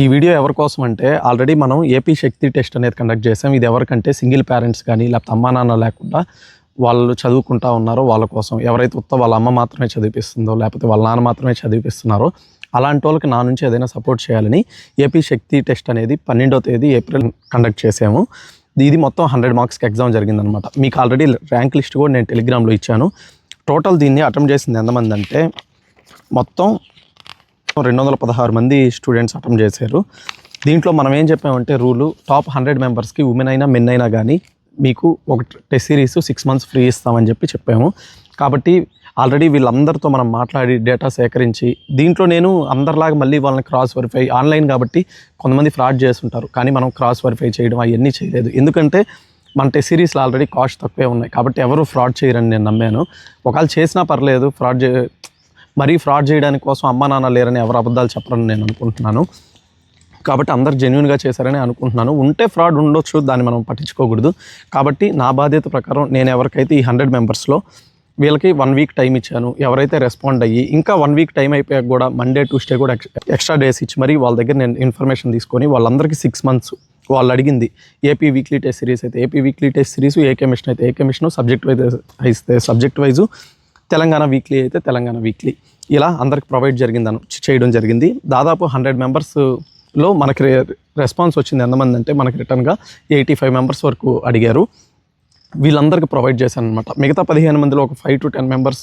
ఈ వీడియో ఎవరి కోసం అంటే ఆల్రెడీ మనం ఏపీ శక్తి టెస్ట్ అనేది కండక్ట్ చేసాం. ఇది ఎవరికంటే సింగిల్ పేరెంట్స్ కానీ లేకపోతే అమ్మా నాన్న లేకుండా వాళ్ళు చదువుకుంటా ఉన్నారో వాళ్ళ కోసం. ఎవరైతే వాళ్ళ అమ్మ మాత్రమే చదివిపిస్తుందో లేకపోతే వాళ్ళ నాన్న మాత్రమే చదివిపిస్తున్నారో అలాంటి వాళ్ళకి నా నుంచి ఏదైనా సపోర్ట్ చేయాలని ఏపీ శక్తి టెస్ట్ అనేది 12వ తేదీ ఏప్రిల్ కండక్ట్ చేసాము. ఇది మొత్తం 100 మార్క్స్కి ఎగ్జామ్ జరిగిందనమాట. మీకు ఆల్రెడీ ర్యాంక్ లిస్ట్ కూడా నేను టెలిగ్రామ్లో ఇచ్చాను. టోటల్ దీన్ని అటెంప్ట్ చేసింది ఎంతమంది అంటే మొత్తం 216 మంది స్టూడెంట్స్ అటెంప్ట్ చేశారు. దీంట్లో మనం ఏం చెప్పామంటే రూలు టాప్ 100 మెంబర్స్కి ఉమెన్ అయినా మెన్ అయినా కానీ మీకు ఒక టెస్ట్ సిరీస్ 6 మంత్స్ ఫ్రీ ఇస్తామని చెప్పాము. కాబట్టి ఆల్రెడీ వీళ్ళందరితో మనం మాట్లాడి డేటా సేకరించి దీంట్లో నేను అందరిలాగా మళ్ళీ వాళ్ళని క్రాస్ వెరిఫై ఆన్లైన్ కాబట్టి కొంతమంది ఫ్రాడ్ చేస్తుంటారు, కానీ మనం క్రాస్ వెరిఫై చేయడం అవన్నీ చేయలేదు. ఎందుకంటే మన టెస్ట్ సిరీస్లో ఆల్రెడీ కాస్ట్ తక్కువే ఉన్నాయి కాబట్టి ఎవరు ఫ్రాడ్ చేయరని నేను నమ్మాను. ఒకవేళ చేసినా పర్లేదు, మరీ ఫ్రాడ్ చేయడానికి కోసం అమ్మా నాన్న లేరని ఎవరు అబద్ధాలు చెప్పరని నేను అనుకుంటున్నాను. కాబట్టి అందరు జెన్యూన్గా చేశారని అనుకుంటున్నాను. ఉంటే ఫ్రాడ్ ఉండొచ్చు, దాన్ని మనం పట్టించుకోకూడదు. కాబట్టి నా బాధ్యత ప్రకారం నేను ఎవరికైతే ఈ 100 మెంబర్స్లో వీళ్ళకి 1 వీక్ టైం ఇచ్చాను. ఎవరైతే రెస్పాండ్ అయ్యి ఇంకా 1 వీక్ టైం అయిపోయాక కూడా మండే ట్యూస్డే కూడా ఎక్స్ట్రా డేస్ ఇచ్చి మరి వాళ్ళ దగ్గర నేను ఇన్ఫర్మేషన్ తీసుకొని వాళ్ళందరికీ 6 మంత్స్ వాళ్ళు అడిగింది ఏపీ వీక్లీ టెస్ట్ సిరీస్ అయితే AP weekly test series, AK mission అయితే ఏకే మిషన్, సబ్జెక్ట్ వైజ్ అయితే సబ్జెక్ట్ వైజు, తెలంగాణ వీక్లీ అయితే తెలంగాణ వీక్లీ, ఇలా అందరికి ప్రొవైడ్ చేయడం జరిగింది. దాదాపు 100 మెంబర్స్లో మనకి రెస్పాన్స్ వచ్చింది. ఎంతమంది అంటే మనకి రిటర్న్గా 85 మెంబర్స్ వరకు అడిగారు. వీళ్ళందరికీ ప్రొవైడ్ చేశాను అనమాట. మిగతా 15 మందిలో ఒక 5 to 10 మెంబర్స్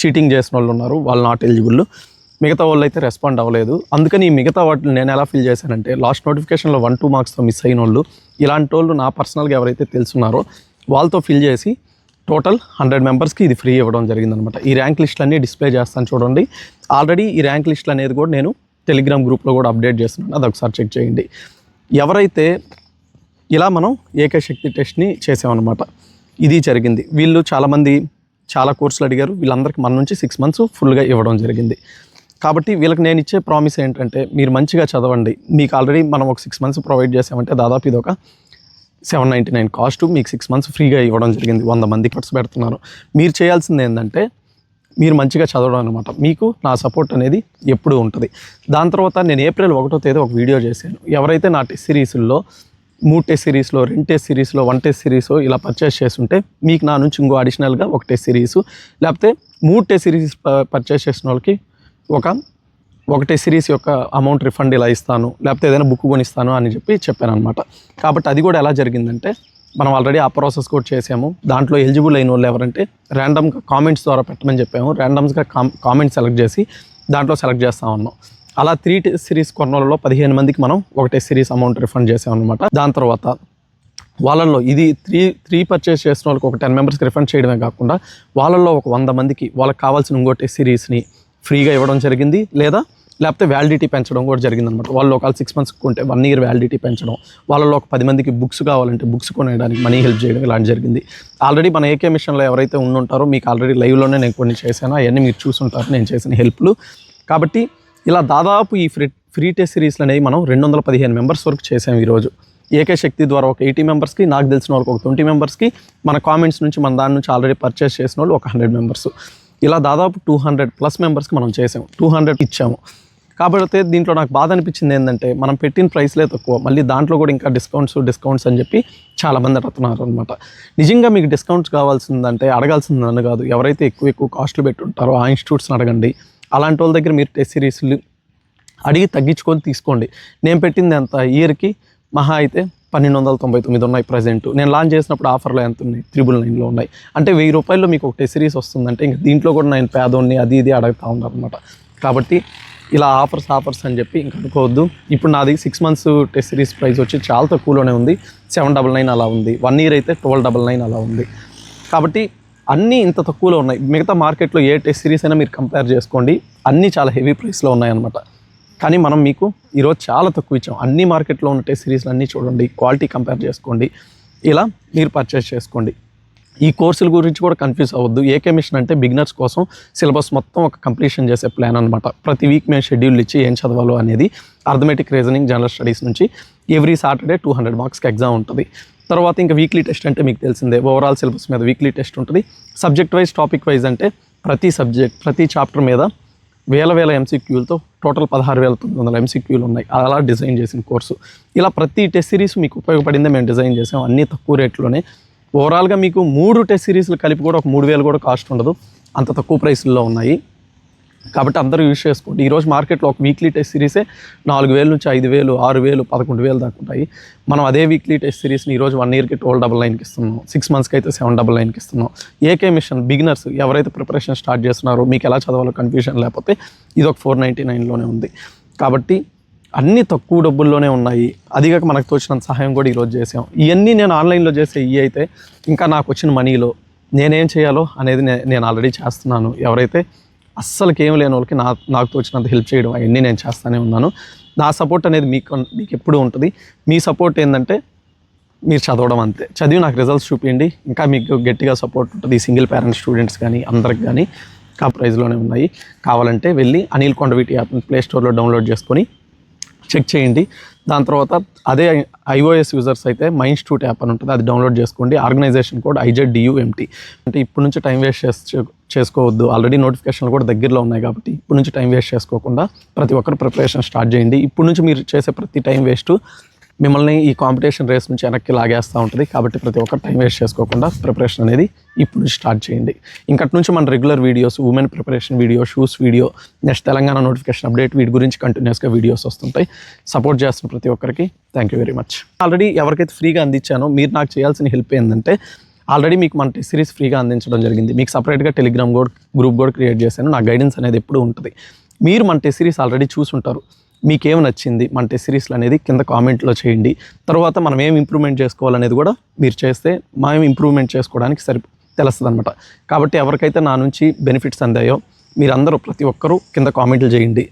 చీటింగ్ చేసిన వాళ్ళు ఉన్నారు, వాళ్ళు నాట్ ఎలిజిబుల్. మిగతా వాళ్ళు అయితే రెస్పాండ్ అవ్వలేదు. అందుకని ఈ మిగతా వాటిని నేను ఎలా ఫిల్ చేశానంటే లాస్ట్ నోటిఫికేషన్లో 1-2 మార్క్స్తో మిస్ అయిన వాళ్ళు, ఇలాంటి వాళ్ళు నా పర్సనల్గా ఎవరైతే తెలుసున్నారో వాళ్ళతో ఫిల్ చేసి టోటల్ 100 మెంబర్స్కి ఇది ఫ్రీ ఇవ్వడం జరిగిందనమాట. ఈ ర్యాంక్ లిస్టులన్నీ డిస్ప్లే చేస్తాను చూడండి. ఆల్రెడీ ఈ ర్యాంక్ లిస్టులు అనేది కూడా నేను టెలిగ్రామ్ గ్రూప్లో కూడా అప్డేట్ చేస్తున్నాను, అది ఒకసారి చెక్ చేయండి. ఎవరైతే ఇలా మనం ఏకే శక్తి టెస్ట్ని చేసామన్నమాట, ఇది జరిగింది. వీళ్ళు చాలామంది చాలా కోర్సులు అడిగారు. వీళ్ళందరికీ మన నుంచి 6 మంత్స్ ఫుల్గా ఇవ్వడం జరిగింది. కాబట్టి వీళ్ళకి నేను ఇచ్చే ప్రామిస్ ఏంటంటే మీరు మంచిగా చదవండి. మీకు ఆల్రెడీ మనం ఒక 6 మంత్స్ ప్రొవైడ్ చేసామంటే దాదాపు ఇది ఒక 799 కాస్ట్, మీకు 6 మంత్స్ ఫ్రీగా ఇవ్వడం జరిగింది. 100 మందికి ఖర్చు పెడుతున్నారు. మీరు చేయాల్సింది ఏంటంటే మీరు మంచిగా చదవడం అనమాట. మీకు నా సపోర్ట్ అనేది ఎప్పుడూ ఉంటుంది. దాని తర్వాత నేను ఏప్రిల్ 1వ తేదీ ఒక వీడియో చేశాను. ఎవరైతే నా టెస్ట్ సిరీస్లో 3 టెస్ట్ సిరీస్లో 2 టెస్ట్ సిరీస్లో 1 టెస్ట్ సిరీస్ ఇలా పర్చేస్ చేస్తుంటే మీకు నా నుంచి ఇంకో అడిషనల్గా ఒక టెస్ట్ సిరీసు, లేకపోతే 3 టెస్ట్ సిరీస్ పర్చేస్ చేసిన వాళ్ళకి ఒక టెస్ట్ సిరీస్ యొక్క అమౌంట్ రిఫండ్ ఇలా ఇస్తాను, లేకపోతే ఏదైనా బుక్ కొనిస్తాను అని చెప్పాను అనమాట. కాబట్టి అది కూడా ఎలా జరిగిందంటే మనం ఆల్రెడీ ఆ ప్రాసెస్ కూడా చేసాము. దాంట్లో ఎలిజిబుల్ అయిన వాళ్ళు ఎవరంటే ర్యాండమ్గా కామెంట్స్ ద్వారా పెట్టమని చెప్పాము. ర్యాండమ్స్గా కామెంట్స్ సెలెక్ట్ చేసి దాంట్లో సెలెక్ట్ చేస్తా ఉన్నాం. అలా 3 టెస్ట్ సిరీస్ కొన్న వాళ్ళలో 15 మందికి మనం ఒక టెస్ట్ సిరీస్ అమౌంట్ రిఫండ్ చేసామన్నమాట. దాని తర్వాత వాళ్ళల్లో ఇది 3 పర్చేస్ చేసిన వాళ్ళకి ఒక 10 మెంబర్స్కి రిఫండ్ చేయడమే కాకుండా వాళ్ళల్లో ఒక 100 మందికి వాళ్ళకి కావాల్సిన ఇంకో టెస్ట్ సిరీస్ని ఫ్రీగా ఇవ్వడం జరిగింది, లేకపోతే వ్యాలిడిటీ పెంచడం కూడా జరిగిందనమాట. వాళ్ళు ఒక 6 మంత్స్ కొంటే 1 year వ్యాలిడిటీ పెంచడం, వాళ్ళలో ఒక 10 మందికి బుక్స్ కావాలంటే బుక్స్ కొనేయడానికి మనీ హెల్ప్ చేయడం, ఇలాంటి జరిగింది. ఆల్రెడీ మన ఏకే మిషన్లో ఎవరైతే ఉండుంటారో మీకు ఆల్రెడీ లైవ్లోనే నేను కొన్ని చేశాను, అవన్నీ మీరు చూసుంటారు నేను చేసిన హెల్ప్లు. కాబట్టి ఇలా దాదాపు ఈ ఫ్రీ టెస్ట్ సిరీస్లు అనేవి మనం 215 మెంబర్స్ వరకు చేసాము ఈరోజు. ఏకే శక్తి ద్వారా ఒక 80 మెంబర్స్కి, నాకు తెలిసిన వాళ్ళకి ఒక 20 మెంబర్స్కి, మన కామెంట్స్ నుంచి మన దాని నుంచి ఆల్రెడీ పర్చేస్ చేసిన వాళ్ళు ఒక 100 మెంబర్స్, ఇలా దాదాపు 200+ మెంబర్స్కి మనం చేసాము. 200 ఇచ్చాము. కాబట్టి దీంట్లో నాకు బాధ అనిపించింది ఏంటంటే మనం పెట్టిన ప్రైస్లే తక్కువ, మళ్ళీ దాంట్లో కూడా ఇంకా డిస్కౌంట్స్ అని చెప్పి చాలామంది అడుగుతున్నారు అనమాట. నిజంగా మీకు డిస్కౌంట్స్ కావాల్సిందంటే అడగాల్సింది నన్ను కాదు, ఎవరైతే ఎక్కువ కాస్ట్లు పెట్టుంటారో ఆ ఇన్స్టిట్యూట్స్ని అడగండి. అలాంటి వాళ్ళ దగ్గర మీరు టెస్ట్ సిరీస్లు అడిగి తగ్గించుకొని తీసుకోండి. నేను పెట్టింది ఎంత ఇయర్కి మహా అయితే 1299 ఉన్నాయి ప్రజెంట్. నేను లాంచ్ చేసినప్పుడు ఆఫర్లో ఎంత ఉన్నాయి, 999లో ఉన్నాయి. అంటే 1000 రూపాయల్లో మీకు ఒక టెస్ట్ సిరీస్ వస్తుందంటే ఇంకా దీంట్లో కూడా నేను పేదోన్ని అది ఇది అడుగుతూ ఉన్నాను అనమాట. కాబట్టి ఇలా ఆఫర్స్ అని చెప్పి ఇంకా అనుకోవద్దు. ఇప్పుడు నాది 6 మంత్స్ టెస్ట్ సిరీస్ ప్రైస్ వచ్చి చాలా తక్కువలోనే ఉంది, 799 అలా ఉంది. 1 year అయితే 1299 అలా ఉంది. కాబట్టి అన్నీ ఇంత తక్కువలో ఉన్నాయి. మిగతా మార్కెట్లో ఏ టెస్ట్ సిరీస్ అయినా మీరు కంపేర్ చేసుకోండి, అన్నీ చాలా హెవీ ప్రైస్లో ఉన్నాయన్నమాట. కానీ మనం మీకు ఈరోజు చాలా తక్కువ ఇచ్చాం. అన్ని మార్కెట్లో ఉన్న టెస్ట్ సిరీస్లు అన్నీ చూడండి, క్వాలిటీ కంపేర్ చేసుకోండి, ఇలా మీరు పర్చేస్ చేసుకోండి. ఈ కోర్సుల గురించి కూడా కన్ఫ్యూజ్ అవ్వద్దు. ఏకే మిషన్ అంటే బిగినర్స్ కోసం సిలబస్ మొత్తం ఒక కంప్లీషన్ చేసే ప్లాన్ అనమాట. ప్రతి వీక్ మేము షెడ్యూల్ ఇచ్చి ఏం చదవాలో అనేది అర్థమెటిక్, రీజనింగ్, జనరల్ స్టడీస్ నుంచి ఎవ్రీ సాటర్డే 200 మార్క్స్కి ఎగ్జామ్ ఉంటుంది. తర్వాత ఇంకా వీక్లీ టెస్ట్ అంటే మీకు తెలిసిందే, ఓవరాల్ సిలబస్ మీద వీక్లీ టెస్ట్ ఉంటుంది. సబ్జెక్ట్ వైజ్, టాపిక్ వైజ్ అంటే ప్రతి చాప్టర్ మీద వేల ఎంసీక్యూలతో టోటల్ 16,900 ఎంసీక్యూలు ఉన్నాయి. అలా డిజైన్ చేసిన కోర్సు. ఇలా ప్రతి టెస్ట్ సిరీస్ మీకు ఉపయోగపడిందే మేము డిజైన్ చేసాం. అన్నీ తక్కువ రేట్లోనే. ఓవరాల్గా మీకు 3 టెస్ట్ సిరీస్లు కలిపి కూడా ఒక 3,000 కూడా కాస్ట్ ఉండదు. అంత తక్కువ ప్రైస్లో ఉన్నాయి. కాబట్టి అందరూ యూజ్ చేసుకోండి. ఈరోజు మార్కెట్లో ఒక వీక్లీ టెస్ట్ సిరీసే 4,000 నుంచి 5,000, 6,000, 11,000 దాకా ఉంటాయి. మనం అదే వీక్లీ టెస్ట్ సిరీస్ని ఈరోజు 1 ఇయర్కి 12,999కి ఇస్తున్నాం. 6 మంత్స్కి అయితే 799కి ఇస్తున్నాం. ఏకే మిషన్ బిగినర్స్ ఎవరైతే ప్రిపరేషన్ స్టార్ట్ చేస్తున్నారో, మీకు ఎలా చదవాలో కన్ఫ్యూజన్ లేకపోతే ఇది ఒక 499లోనే ఉంది. కాబట్టి అన్నీ తక్కువ డబ్బుల్లోనే ఉన్నాయి. అదిగాక మనకు తోచినంత సహాయం కూడా ఈరోజు చేసాం. ఇవన్నీ నేను ఆన్లైన్లో చేసే ఇవి అయితే ఇంకా నాకు వచ్చిన మనీలో నేనేం చేయాలో అనేది నేను ఆల్రెడీ చేస్తున్నాను. ఎవరైతే అస్సలకి ఏం లేని వాళ్ళకి నాకు తోచినంత హెల్ప్ చేయడం అవన్నీ నేను చేస్తూనే ఉన్నాను. నా సపోర్ట్ అనేది మీకు ఎప్పుడూ ఉంటుంది. మీ సపోర్ట్ ఏంటంటే మీరు చదవడం అంతే. చదివి నాకు రిజల్ట్స్ చూపించండి. ఇంకా మీకు గట్టిగా సపోర్ట్ ఉంటుంది. సింగిల్ పేరెంట్ స్టూడెంట్స్ కానీ అందరికి కానీ ప్రైజ్లోనే ఉన్నాయి. కావాలంటే వెళ్ళి అనిల్ కొండవీటి యాప్ని ప్లే స్టోర్లో డౌన్లోడ్ చేసుకొని చెక్ చేయండి. దాని తర్వాత అదే iOS యూజర్స్ అయితే మైన్స్ట్యూట్ యాప్ అని ఉంటుంది, అది డౌన్లోడ్ చేసుకోండి. Organisation code IZDUMT. అంటే ఇప్పుడు నుంచి టైం వేస్ట్ చేసుకోవద్దు. ఆల్రెడీ నోటిఫికేషన్లు కూడా దగ్గరలో ఉన్నాయి కాబట్టి ఇప్పుడు నుంచి టైం వేస్ట్ చేసుకోకుండా ప్రతి ఒక్కరు ప్రిపరేషన్ స్టార్ట్ చేయండి. ఇప్పుడు నుంచి మీరు చేసే ప్రతి టైం వేస్ట్ మిమ్మల్ని ఈ కాంపిటీషన్ రేస్ నుంచి వెనక్కి లాగేస్తూ ఉంటుంది. కాబట్టి ప్రతి ఒక్కరు టైం వేస్ట్ చేసుకోకుండా ప్రిపరేషన్ అనేది ఇప్పుడు నుంచి స్టార్ట్ చేయండి. ఇంకటి నుంచి మన regular videos, women preparation video, shoes video, next Telangana notification update, వీటి గురించి కంటిన్యూస్గా వీడియోస్ వస్తుంటాయి. సపోర్ట్ చేస్తున్న ప్రతి ఒక్కరికి thank you very much. Already ఎవరికైతే ఫ్రీగా అందించానో మీరు నాకు చేయాల్సిన హెల్ప్ ఏంటంటే, ఆల్రెడీ మీకు మన టెస్ట్ సిరీస్ ఫ్రీగా అందించడం జరిగింది. మీకు సపరేట్గా టెలిగ్రామ్ గ్రూప్ కూడా క్రియేట్ చేశాను. నా గైడెన్స్ అనేది ఎప్పుడూ ఉంటుంది. మీరు మన టెస్ట్ సిరీస్ ఆల్రెడీ చూసుంటారు. మీకేం నచ్చింది మన టెస్ట్ సిరీస్లు అనేది కింద కామెంట్లో చేయండి. తర్వాత మనం ఏం ఇంప్రూవ్మెంట్ చేసుకోవాలనేది కూడా మీరు చేస్తే మేము ఇంప్రూవ్మెంట్ చేసుకోవడానికి తెలుస్తుంది అనమాట. కాబట్టి ఎవరికైతే నా నుంచి బెనిఫిట్స్ అందాయో మీరందరూ ప్రతి ఒక్కరూ కింద కామెంట్లు చేయండి.